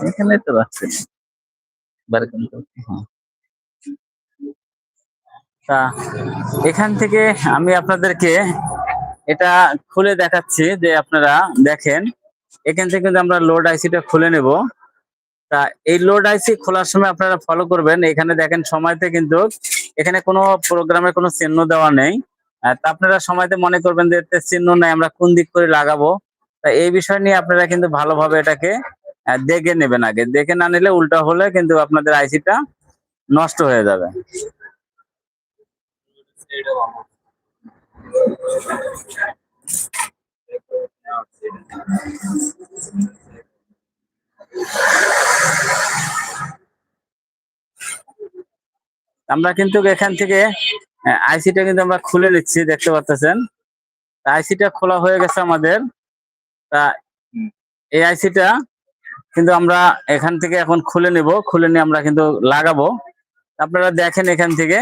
এখানে তো রাখছেন। হ্যাঁ। তা এখান থেকে আমি আপনাদেরকে এটা খুলে দেখাচ্ছি যে আপনারা দেখেন, এখান থেকে কিন্তু আমরা লোড আইসিটা খুলে নেব। তা এই লোড আইসি খোলার সময় আপনারা ফলো করবেন, এখানে দেখেন সময়তে কিন্তু এখানে কোনো প্রোগ্রামের কোনো চিহ্ন দেওয়া নেই। তা আপনারা সময়তে মনে করবেন যে এতে চিহ্ন নাই, আমরা কোন দিক করে লাগাবো। তা এই বিষয় নিয়ে আপনারা কিন্তু ভালোভাবে এটাকে দেখে নেবেন। আগে দেখে না নিলে উল্টা হলে কিন্তু আপনাদের আইসিটা নষ্ট হয়ে যাবে। আমরা কিন্তু এখান থেকে আইসিটা কিন্তু আমরা খুলে নিচ্ছি, দেখতে পাচ্ছেন। আইসিটা খোলা হয়ে গেছে আমাদের। তা এই আইসিটা কিন্তু আমরা এখান থেকে এখন খুলে নেব, খুলে নিয়ে আমরা কিন্তু লাগাবো। আপনারা দেখেন এখান থেকে